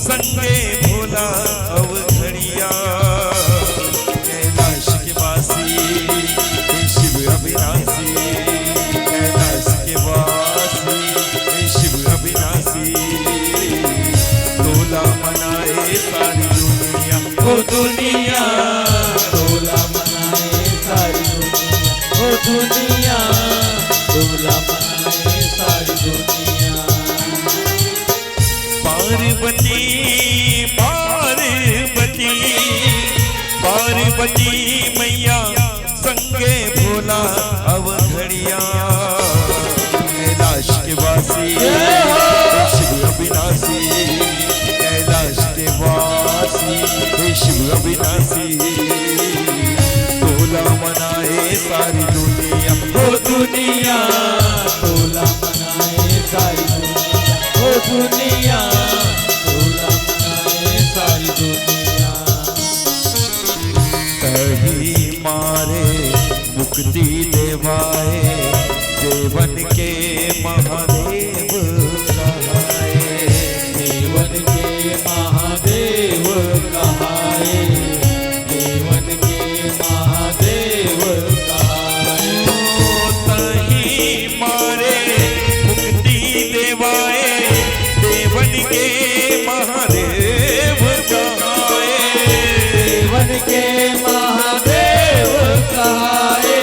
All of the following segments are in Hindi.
संगे भोला अवघड़िया कैलाश के वासी शिव अविनाशी, कैलाश के वासी शिव अविनाशी, तोला मनाए सारी दुनिया ओ दुनिया, तोला मनाए सारी दुनिया ओ दुनिया, तोला मनाए सारी दुनिया। पार्वती पार्वती पार्वती मैया संगे भोला अवघड़िया कैलाश के वासी शिव अविनाशी, कैलाश के वासी शिव अविनाशी, तोला मनाए सारी दुनिया ओ दुनिया, तोला मनाए सारी दुनिया ओ दुनिया, तोला मनाए सारी दुनिया। कहीं मारे मुक्ति देवाए देवन के महादेव कहाए, देवन के महादेव कहाए, देवन के महादेव कहाए। कहीं मारे मुक्ति देवाए देवन के महादेव कहाए, देवन के महादेव कहाए,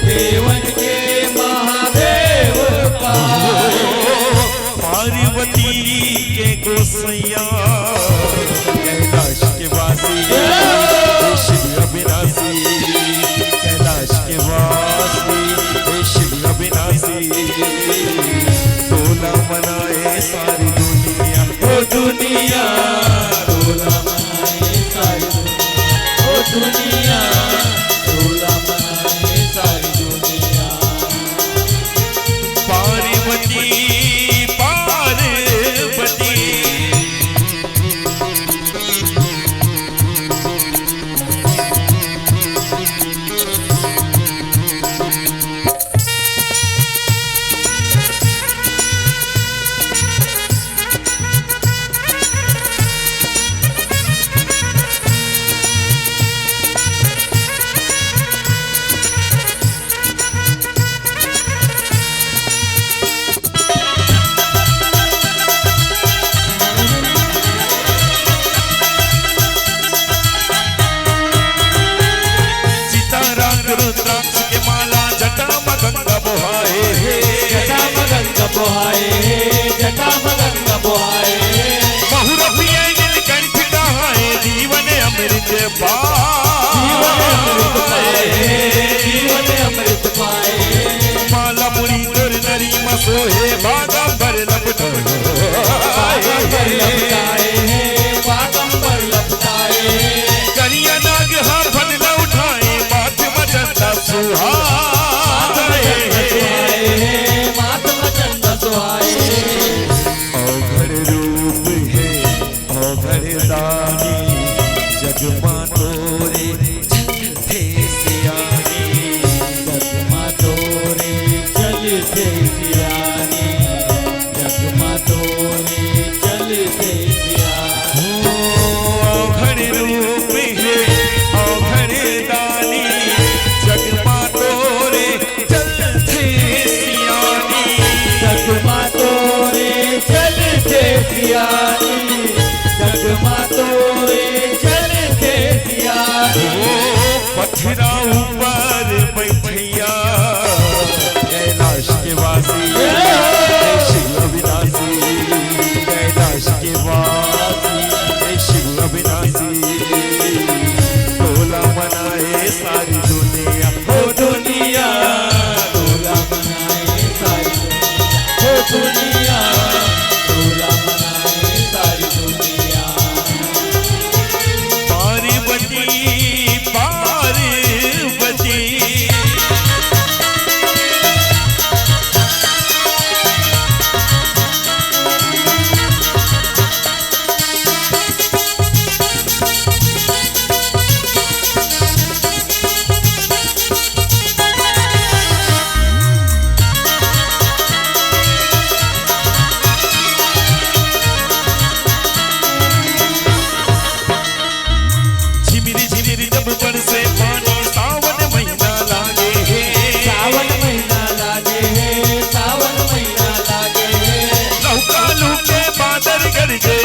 देवन के महादेव कहाए। पार्वती के गोसैया कैलाश के वासी शिव अविनाशी, कैलाश के वासी शिव अविनाशी, तोला मनाए सारी दुनिया ओ दुनिया, तोला मनाए सारी दुनिया ओ दुनिया, तोला मनाए सारी दुनिया। पार्वती पार्वती रुद्राक्ष के माला जटा मगंग बोहाए, जटा मगंग बोहाए, जटा मगंग बोहाए। बहुरपिए नीलकंठ कहाए जीवन अमृत जीवन अमृत पाए, जीवन अमृत पाए। माला मुड़ी तोर नरी मसोहे बागंबर लपटाए, बागंबर लपटाए। करिया नाग हा फन न उठाए माथ मचंदा सुहाए, माथ मचंदा सुहाए। औघड़ रूप है औघड़ दानी जग मातोरे थे सियानी, जग मातोरे चलते सियानी, जग मातोरे चलते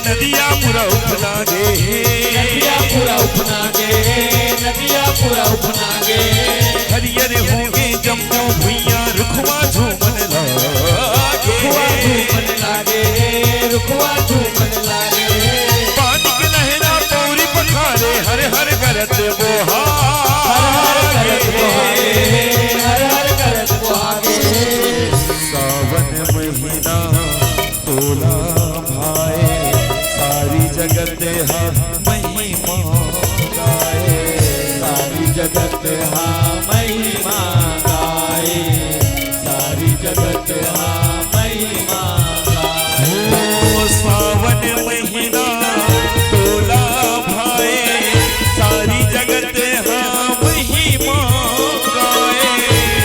नदिया पूरा उपनागे नदिया पूरा उपनागे नदिया पूरा उपनागे हरियर होंगे जम्मू भुइया रुखवा झूमन लागे रुखवा झूमन लागे रुखवा झूमन लागे पानी के लहरा पौरी पखारे हर हर करत हर हर करत बोहागे सावन महीना तोला भाए सारी जगत हा महिमा गाए सारी जगत हा महिमा गाए सारी जगत हा महिमा गाए ओ सावन महीना तोला भाए सारी जगत हा महिमा गाए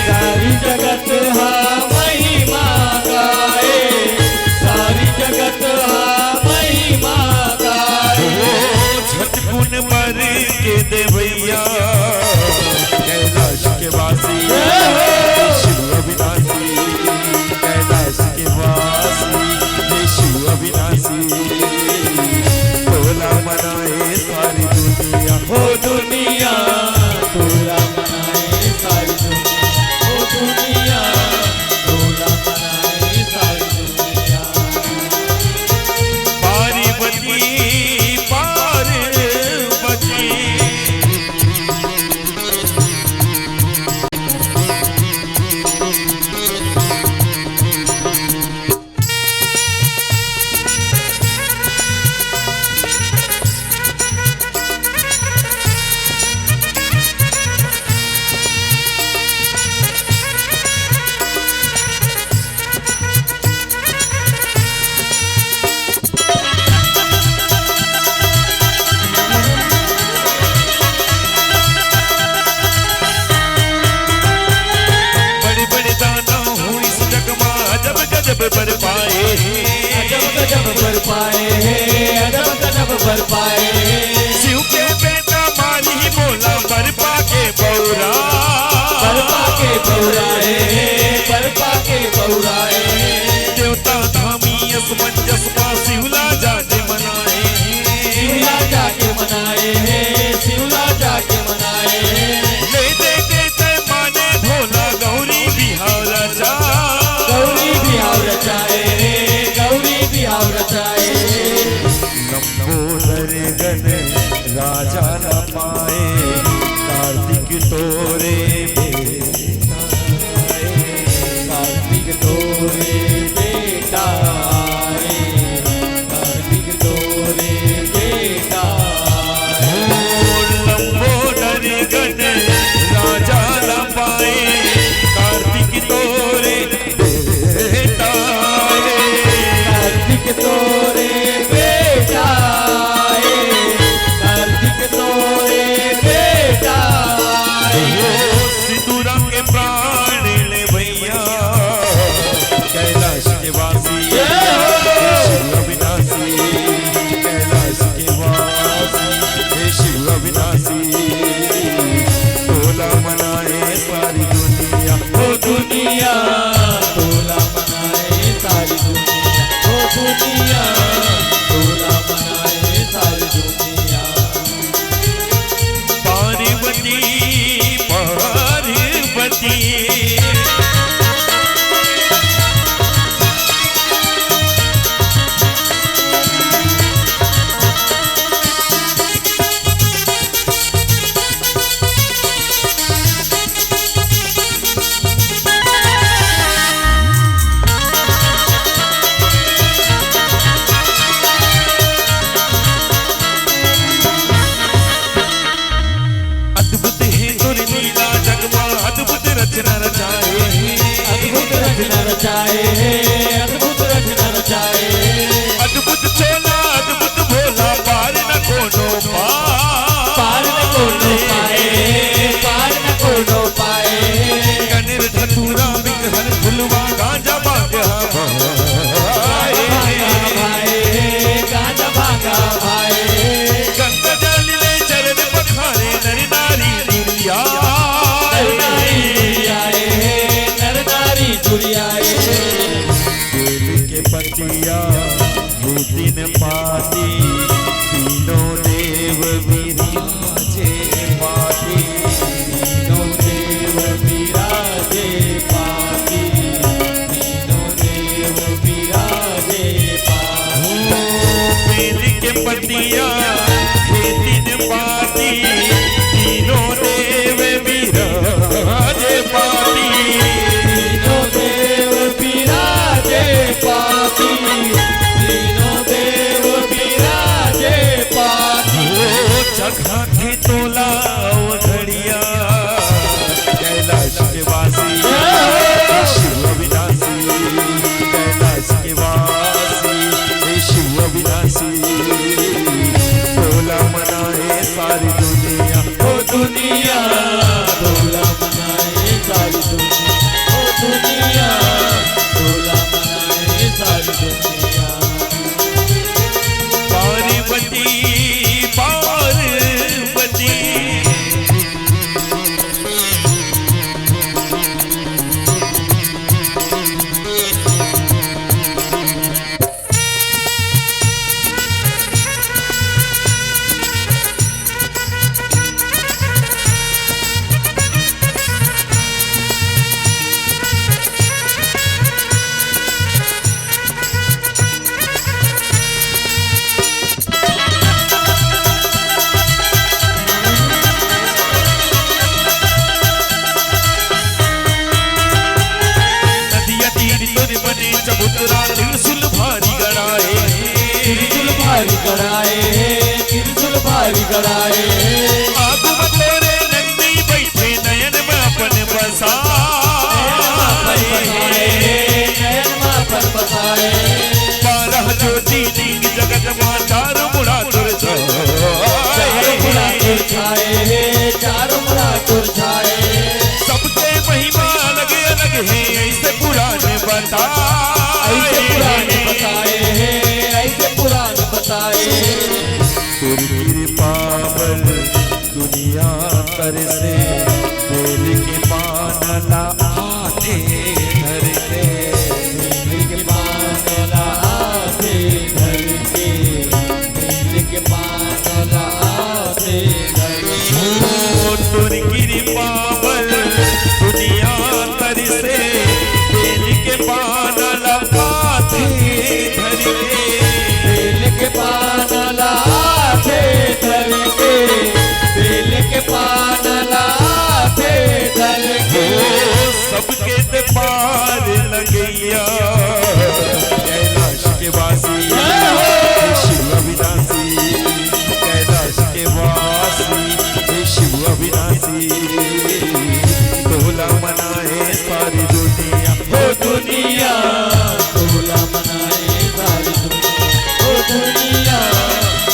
सारी जगत हा महिमा गाए सारी जगत हा महिमा गाए छटकुन पर के देवैया कैलाश के वासी शिव अविनाशी कैलाश के वासी शिव अविनाशी तोला मनाए सारी दुनिया हो दुनिया तोला मनाए सारी दुनिया हो दुनिया तोला मनाए सारी दुनिया पार्वती पार्वती बड़े बड़े दाना हुई इस जग में अजब गजब बर पाए अजब गजब बर पाए अजब गजब बर पाए शिव के बेटा मारी ही बोला बर पाके बौरा बर पाके बौराए बर पाके बौराए देवता धामी असमंजस पा शिवला जाके मनाए शिवला जाके मनाए शिवला जाके मनाए ले दे तय माने भोला गौरी बिहार जा गौरी बिहाव रचाए गौरी बिहाव रचाए लंबोदर गण राजा न पाए कार्तिक तोरे बेटा आए। कार्तिक तोरे बेटा आए कार्तिक तोरे बेटा आए लंबोदर गण राजा न पाए कार्तिक तोरे बेटा आए। कार्तिक तोरे बेटा आए कार्तिक तोरे बेटा आए सिंदूरा के प्राण ले भैया कैलाश के वासी शिव अविनाशी कैलाश के वासी हे शिव अविनाशी तोला मनाए सारी दुनिया हो दुनिया तोला मनाए सारी दुनिया हो दुनिया तोला मनाए सारी दुनिया पार्वती पार्वती अद्भुत है तुर लीला जगमा अद्भुत रचना रचाए अद्भुत रचना रचाए अद्भुत रचना रचाए अद्भुत चोला अद्भुत भोला पार न कोनो पार न कोनो पाए पार न कोनो पाए कनिर धतूरा बिगहर फुलवा गांजा बागा भाई गाजा भागा भाई गंगा जल ले चरण पखारे नर नारी दुनिया नर नारी आए नर नारी जुड़ी आए बेल के पतिया हे दिन पाती तीनों देव विराजे पाती तीनों देव विराजे पाती तीनों देव विराजे पाती बेल के पतिया हे दिन पाती तीनों देव विराजे पाती तीनों देव विराजे पाती तीनों देव विराजे पाती जगह थे तोला घड़िया कैलाश के वासी शिव अविनाशी कैलाश के वासी शिव अविनाशी तोला मनाए सारी दुनिया ओ दुनिया तोला मनाए सारी दुनिया ओ दुनिया तोला मनाए सारी दुनिया पार्वती पार्वती नदिया तीर तुर बने चबूतरा त्रिशूल भारी गड़ाए त्रिशूल भारी गड़ाए त्रिशूल भारी गड़ाए आगू में तेरे नंदी बैठे नयन में अपन बसाए नयन मापन बसाए 12 ज्योति लिंग जगत मां चार मुड़ा तुर चारों मुड़ा तुर छाए चारों मुड़ा तुर छाए सबके महिमा अलग अलग है ऐसे पुराण ऐसे पुराण बताए बताए ऐसे पुराण बताए तेरी कृपा बल दुनिया कर से बेल के पान ला हाथे धर के दिल के पान लाते धर के दिल के पान लाते धर के तेरी कृपा बल दुनिया कर से बेल के पान ला हाथे धर के दिल के पान लाते धर के दिल के पान लाते धर के सबके ते पार लगैया कैलाश के वासी शिव अविनाशी कैलाश के वासी शिव अविनाशी तोला मनाए सारी दुनिया ओ दुनिया तोला मनाए सारी दुनिया ओ दुनिया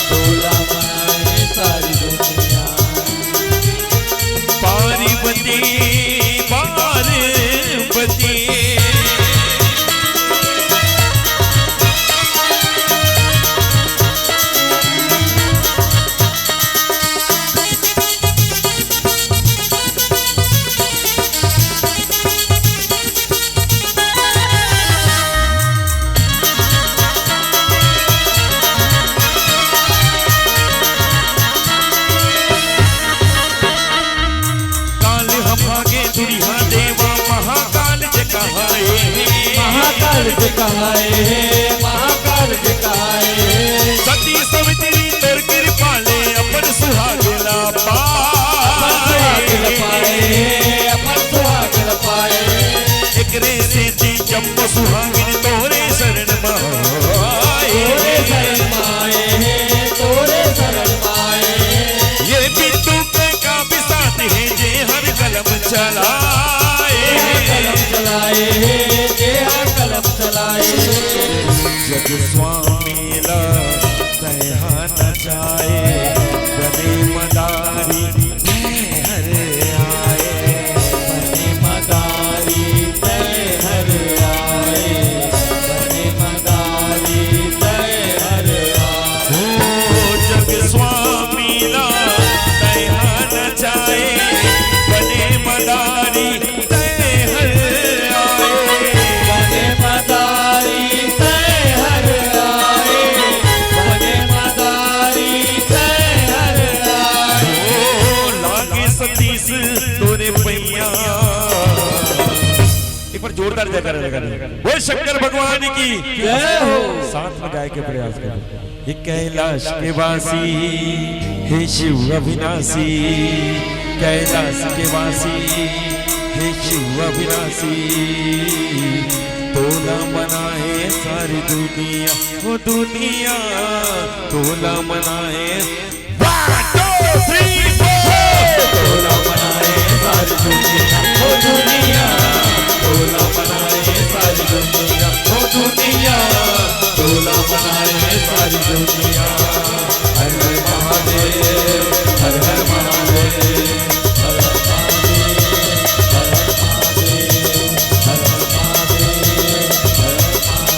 तोला मनाए सारी दुनिया पार्वती पार्वती काल हम आगे दुनिया देवा महाकाल जे कहाए महाकाल जे कहाए महाकाल जे कहाए सती सवित्री तोर कृपाले अपन सुहाग ला सुहाग पाए पाए अपन सुहाग पाए एकरे से दी जब सुहागिन तोरे शरण तोरे माए शरण माए तोरे शरण माए ये बिट्टू के का भी साथ है जे हर कलम चलाए कलम चलाए जे हर कलम चलाए जग स्वामी ला दया न जाए गने मदारी हर आए बने मदारी तय हर आए बने मदारी तय हर आए ओ जग स्वामी ला दया न जाए बने मदारी तय हर आए बने मदारी तय हर आए जोरदार जयकारा लगा वो शंकर भगवान की जय हो। साथ में गाय के प्रयास करें। ये कैलाश के वासी हे शिव अविनाशी, कैलाश के वासी हे शिव अविनाशी, तोला मनाए सारी दुनिया, वो दुनिया तोला मनाए। 1 2 3 4 तोला मनाए सारी दुनिया, ओ दुनिया तोला मनाए सारी दुनिया, ओ दुनिया तोला मनाए सारी दुनिया। हर हर महादेव, हर हर महादेव, हर हर महादेव, हर हर महादेव, हर हर महादेव, हर हर महादेव।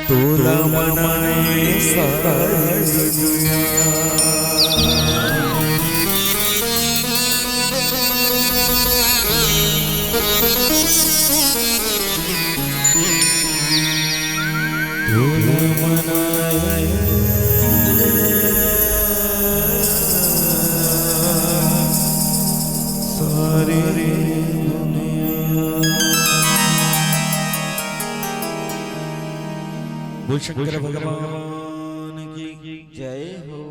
तोला मनाए सारी दुनिया। तोला मनाए सारी दुनिया। बोल शंकर भगवान की जय हो।